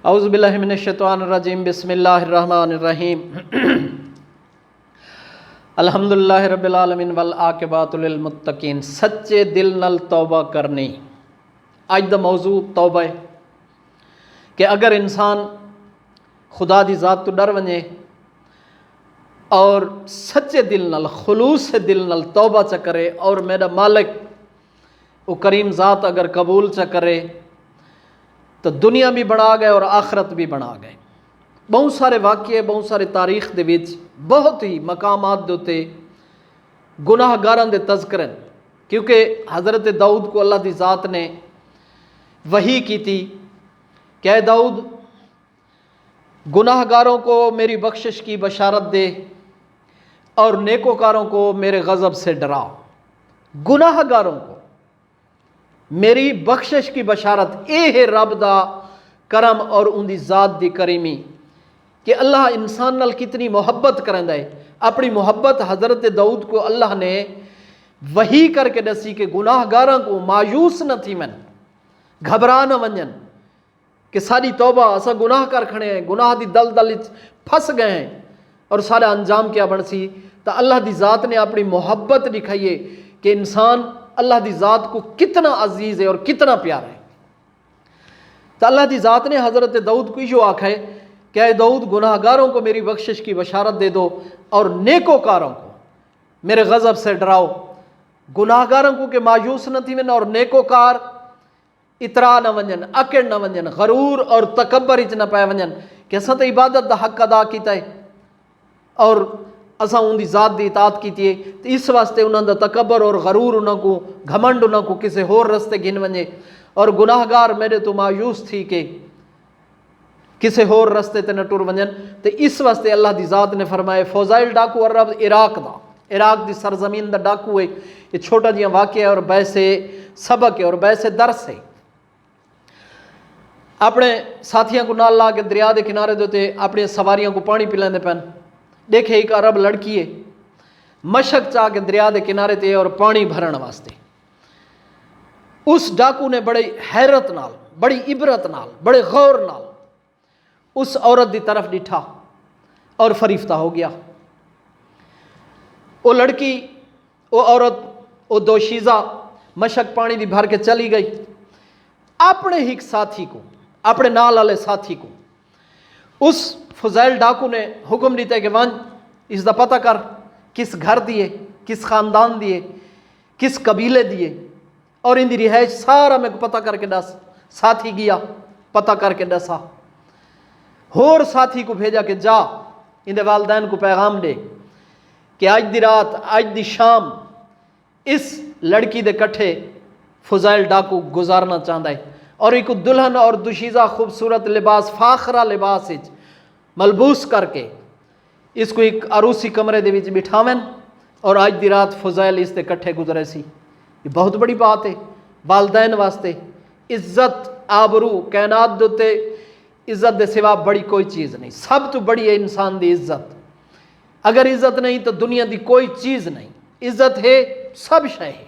اعوذ باللہ من الشیطان الرجیم بسم اللہ الرحمن الرحیم الحمدللہ رب العالمین والعاقبۃ للمتقین۔ سچے دل نال توبہ کرنی۔ اج دا موضوع توبہ ہے کہ اگر انسان خدا دی ذات تو ڈر ونجے اور سچے دل نال خلوص سے دل نال توبہ چا کرے اور میرا مالک وہ کریم ذات اگر قبول چا کرے تو دنیا بھی بنا گئے اور آخرت بھی بنا گئے۔ بہت سارے واقعے بہت سارے تاریخ دے وچ بہت ہی مقامات دے تے گناہ گاراں دے تذکرے، کیونکہ حضرت داؤد کو اللہ دی ذات نے وحی کی تھی کہ اے داؤد گناہ گاروں کو میری بخشش کی بشارت دے اور نیکوکاروں کو میرے غضب سے ڈرا۔ گناہ گاروں کو میری بخشش کی بشارت، اے ہے رب دا کرم اور ان دی ذات دی کریمی کہ اللہ انسان نال کتنی محبت کرندا ہے۔ اپنی محبت حضرت داؤد کو اللہ نے وحی کر کے دسی کہ گناہ گاراں کو مایوس نہ تھی من، گھبرا نہ ونجن کہ ساری توبہ اسا گناہ کر کھڑے ہیں، گناہ دی دلدل پھنس گئے ہیں اور سارا انجام کیا بن سی۔ تو اللہ دی ذات نے اپنی محبت دکھائیے کہ انسان اللہ دی ذات کو کتنا عزیز ہے اور کتنا پیارا ہے۔ تو اللہ دی ذات نے حضرت داؤد کو جو آکھا ہے کہ اے داؤد گناہ گاروں کو میری بخشش کی بشارت دے دو اور نیکوکاروں کو میرے غضب سے ڈراؤ۔ گناہ گاروں کو کہ مایوس نہ تھی من اور نیکوکار اترا نہ ونجن، اکڑ نہ ونجن، غرور اور تکبر اچ نہ پائے ونجن کہ اساں تے عبادت دا حق ادا کیتا ہے اور اساں ان دی ذات دی اطاعت کیتی ہے۔ تو اس واسطے انہاں دا تکبر اور غرور انہاں کو گھمنڈ انہاں کو کسے ہور رستے گھن ونجے اور گناہ گار میرے تو مایوس تھی کہ کسے ہور رستے تے نہ ٹر ونجن۔ تو اس واسطے اللہ دی ذات نے فرمائے فوزائل ڈاکو عرب عراق دا، عراق دی سرزمین دا ڈاکو ہے۔ یہ چھوٹا جیاں واقعہ ہے اور بحث سبق ہے اور بحث درس ہے۔ اپنے ساتھیاں کو نال لا کے دریا دے کنارے دوتے اپنی سواریاں کو پانی پلاندے پن، دیکھے ایک عرب لڑکی ہے مشک چاہ کے دریا دے کنارے تے اور پانی بھرن واسطے۔ اس ڈاکو نے بڑی حیرت نال، بڑی عبرت نال، بڑے غور نال اس عورت دی طرف ڈٹھا اور فریفتہ ہو گیا۔ وہ لڑکی، وہ عورت، وہ دوشیزہ مشک پانی دی بھر کے چلی گئی۔ اپنے ہی ساتھی کو، اپنے نال والے ساتھی کو اس فضائل ڈاکو نے حکم دیتا ہے کہ ون اس دا پتہ کر کس گھر دیے، کس خاندان دیے، کس قبیلے دیے اور ان دی رہائش سارا میں کو پتہ کر کے دس۔ ساتھی گیا پتہ کر کے دسا، ہور ساتھی کو بھیجا کہ جا ان دے والدین کو پیغام دے کہ آج دی رات، آج دی شام اس لڑکی دے کٹھے فضائل ڈاکو گزارنا چاہتا ہے اور ایک دلہن اور دوشیزہ خوبصورت لباس فاخرہ لباس ملبوس کر کے اس کو ایک عروسی کمرے دے وچ بٹھاویں اور آج دی رات فضائل اس دے کٹھے گزرے سی۔ یہ بہت بڑی بات ہے والدین واسطے۔ عزت آبرو کائنات دوتے عزت دے سوا بڑی کوئی چیز نہیں، سب تو بڑی ہے انسان دی عزت۔ اگر عزت نہیں تو دنیا دی کوئی چیز نہیں، عزت ہے سب شے ہے۔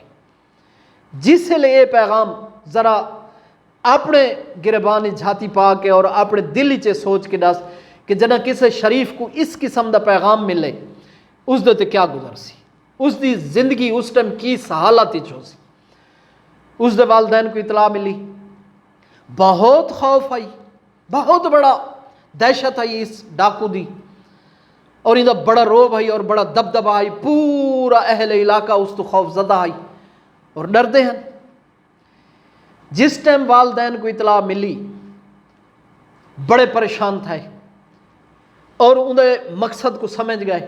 جس سے لئے پیغام ذرا اپنے گربان جھاتی پا کے اور اپنے دل چے سوچ کے دس کہ جنا کسی شریف کو اس قسم دا پیغام ملے اس دے تے کیا گزر سی، اس دی زندگی اس ٹائم کی حالت ہو سی۔ اس دے والدین کو اطلاع ملی، بہت خوف آئی، بہت بڑا دہشت آئی اس ڈاکو دی اور ان دا بڑا روب آئی اور بڑا دبدبہ آئی، پورا اہل علاقہ اس تو خوف زدہ آئی اور ڈردے ہیں۔ جس ٹائم والدین کو اطلاع ملی بڑے پریشان تھے اور انہیں مقصد کو سمجھ گئے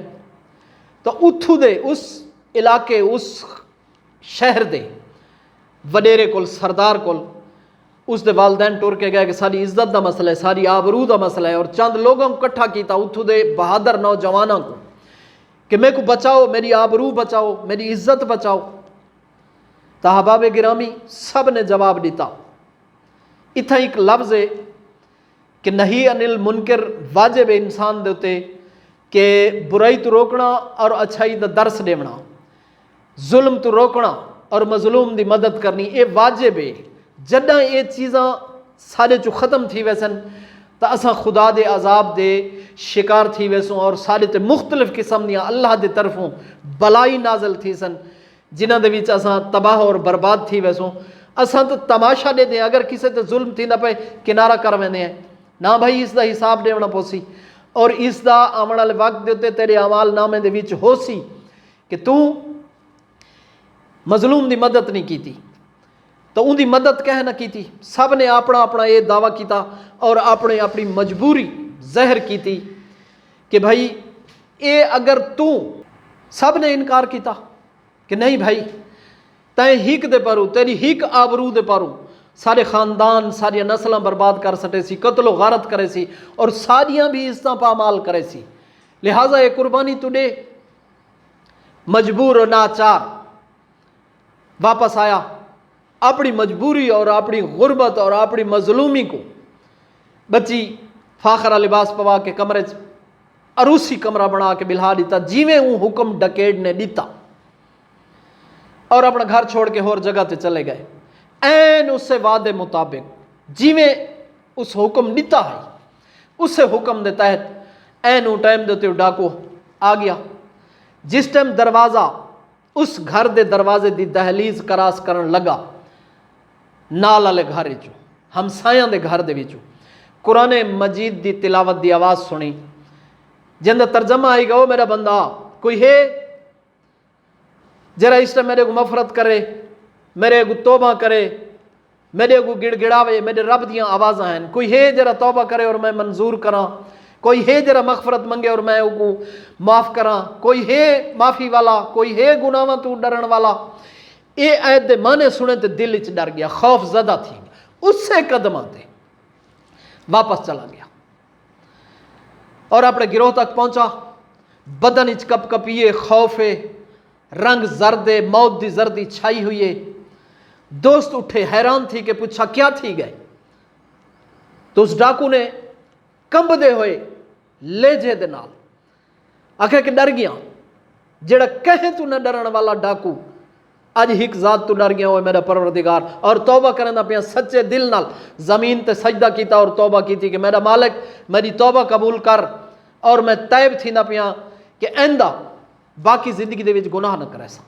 تو اتھو دے اس علاقے اس شہر دے وڈیرے کول سردار کول اس دے والدین ٹور کے گئے کہ ساری عزت دا مسئلہ ہے، ساری آبرو دا مسئلہ ہے اور چند لوگوں کو کٹھا کیتا اتھو دے بہادر نوجوانوں کو کہ میں کو بچاؤ، میری آبرو بچاؤ، میری عزت بچاؤ۔ احباب گرامی سب نے جواب دیتا۔ اتھا ایک لفظ ہے کہ نہی عن المنکر واجب انسان دیتے کہ برائی تو روکنا اور اچھائی دا درس دینا، ظلم تو روکنا اور مظلوم دی مدد کرنی، یہ واجب ہے۔ جدہ یہ چیزاں سارے چو ختم تھی ویسن تو اساں خدا دے عذاب دے شکار تھی ویسوں اور سارے تے مختلف قسم دیاں اللہ دے طرفوں بلائی نازل تھی سن جنہاں دے وچ اساں تباہ اور برباد تھی ویسوں اساں تو تماشا دے دیں اگر کسی تے ظلم تھی نہ پے کنارہ کر ویندے ہیں نہ بھائی اس دا حساب دیونا پوسی اور اس دا آمن والے وقت دے تے تیرے اعمال نامے دے وچ ہو سی کہ تو مظلوم دی مدد نہیں کیتی تو ان دی مدد کہہ نہ کیتی سب نے اپنا اپنا یہ دعویٰ کیتا اور اپنی مجبوری ظاہر کیتی کہ بھائی اے اگر تو سب نے انکار کیتا کہ نہیں بھائی تیں ہیک دے پرو تیری ہیک آبرو دے پرو سارے خاندان ساری نسلیں برباد کر سٹے سی قتل و غارت کرے سی اور ساریاں بھی اس طرح پامال کرے سی لہٰذا یہ قربانی تُڈے مجبور و ناچار واپس آیا اپنی مجبوری اور اپنی غربت اور اپنی مظلومی کو بچی فاخرہ لباس پوا کے کمرے عروسی کمرہ بنا کے بلہا دیتا جیویں وہ حکم ڈکیڑ نے دیتا اور اپنا گھر چھوڑ کے اور جگہ تے چلے گئے این اس سے وعدے مطابق جیویں اس حکم دیتا ہے اس سے حکم دے تحت این وہ ٹائم دیتے ڈاکو آ گیا جس ٹائم دروازہ اس گھر دے دروازے دی دہلیز کراس کرن لگا نال والے گھر چو ہمسایاں دے گھر دے وچوں قرآن مجید دی تلاوت دی آواز سنی جن دا ترجمہ آئی گا او میرا بندہ کوئی ہے جرا اس ٹائم میرے کو مغفرت کرے میرے کو توبہ کرے میرے کو گڑ گڑاوے میرے رب دیاں آوازاں ہیں کوئی ہے جرا توبہ کرے اور میں منظور کراں کوئی ہے جرا مغفرت منگے اور میں کو معاف کراں کوئی ہے معافی والا کوئی ہے گناہاں تو ڈرن والا اے آیت دے معنی سنے تے دل وچ ڈر گیا خوف زدہ تھی اس سے قدم آتے واپس چلا گیا اور اپنے گروہ تک پہنچا بدن اچ کپ کپیے خوف رنگ زرد موت دی زردی چھائی ہوئی ہے دوست اٹھے حیران تھی کہ پوچھا کیا تھی گئے تو اس ڈاکو نے کمب دے ہوئے لیجے دے نال آکھے کہ ڈر گیا جڑا کہیں تو نہ ڈرن والا ڈاکو اج ہک ذات تو ڈر گیا ہوئے میرا پروردگار اور توبہ کرنا پیا سچے دل نال زمین تے سجدہ کیتا اور توبہ کیتی کہ میرا مالک میری توبہ قبول کر اور میں تائب تھی نہ پیا کہ آئندہ باقی زندگی دے وچ گناہ نہ کرے سا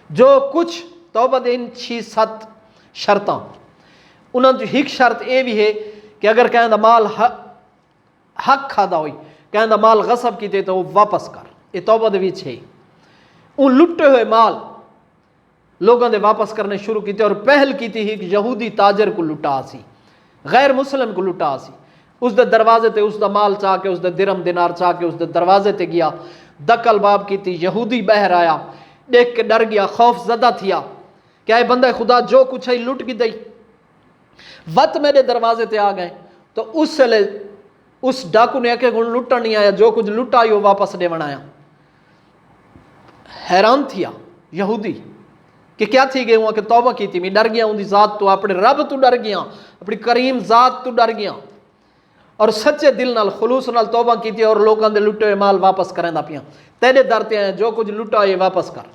جو کچھ توبہ دے ان 6-7 شرطاں انہاں تو ہک شرط اے بھی ہے کہ اگر کہیں دا مال حق کھادا ہوئی کہیں دا مال غصب کیتے تو وہ واپس کر یہ توبہ دے وچ ہے ان لٹے ہوئے مال لوگوں نے واپس کرنے شروع کیتے اور پہل کیتی ہی کہ یہودی تاجر کو لٹا سی غیر مسلم کو لٹا سی اس دے دروازے تے اس دا مال چاہ کے اس دے درم دینار چاہ کے اس دے دروازے تے گیا دکل باب کیتی یہودی بہر آیا دیکھ کے ڈر گیا خوف زدہ تھیا کہ اے بندہ خدا جو کچھ ہے لٹ کی دئی وقت میرے دروازے تے آ گئے تو اس سے لے اس ڈاکو نے کہ گن لٹا نہیں آیا جو کچھ لٹا ہی وہ واپس دیون آیا حیران تھیا یہودی کہ کیا تھی گئے ہوں کہ توبہ کی تھی میں ڈر گیا ہوں دی ذات تو اپنے رب تو ڈر گیا اپنی کریم ذات تو ڈر گیا اور سچے دل نال خلوص نال توبہ کی تھی اور لوگوں دے لٹے ہوئے مال واپس کریں دا پیا تیرے درتے ہیں جو کچھ لٹا یہ واپس کر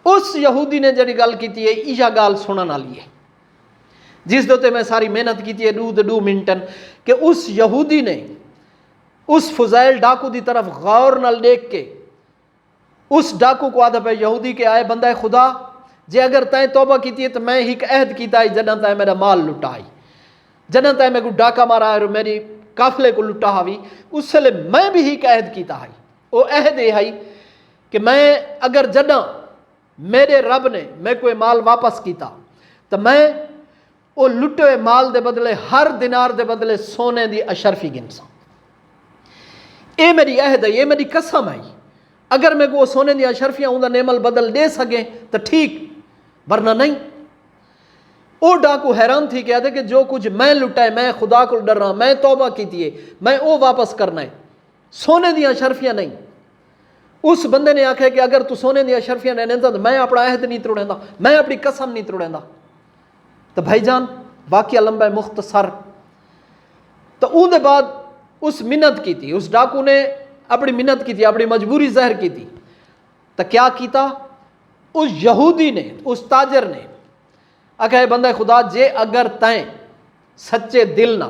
اس یہودی نے جڑی گل کی تھی ایجا گال سنن والی ہے جس دوتے میں ساری محنت کی تھی 2 منٹن کہ اس یہودی نے اس فضائل ڈاکو دی طرف غور نال دیکھ کے اس ڈاکو کو آدھا پہ یہودی کے آئے بندہ خدا جے اگر تائیں توبہ کیتی ہے تو میں ہی عہد کیتا ہے جنہاں تائیں میرا مال لٹائی جنہاں تائیں میں کو ڈاکہ مارا ہے اور میری قافلے کو لٹا ہوئی اس سے لے میں بھی ہی عہد کیتا ہے وہ عہد یہ ہے کہ میں اگر جنہاں میرے رب نے میں کوئی مال واپس کیتا تو میں وہ لٹے ہوئے مال دے بدلے ہر دینار دے بدلے سونے دی اشرفی گنساں اے میری عہد ہے یہ میری قسم ہے اگر میں کو سونے دیا اشرفیاں ہوں دا نیمل بدل دے سکیں تو ٹھیک ورنہ نہیں او ڈاکو حیران تھی کہ آدھے کہ جو کچھ میں لٹائے میں خدا کو ڈر رہا میں توبہ کی تھی میں او واپس کرنا ہے سونے دیا اشرفیاں نہیں اس بندے نے آکھا کہ اگر تو سونے دیا اشرفیاں نہیں تو میں اپنا عہد نہیں توڑیں دا میں اپنی قسم نہیں توڑیں دا تو بھائی جان واقعہ لمبا مختصر تو اون دے بعد اس منت کی تھی اس ڈاکو نے اپنی منت کی تھی اپنی مجبوری ظاہر کی تھی تو کیا کیتا اس یہودی نے اس تاجر نے آکھا ہے بندہ خدا جے اگر تائیں سچے دل نہ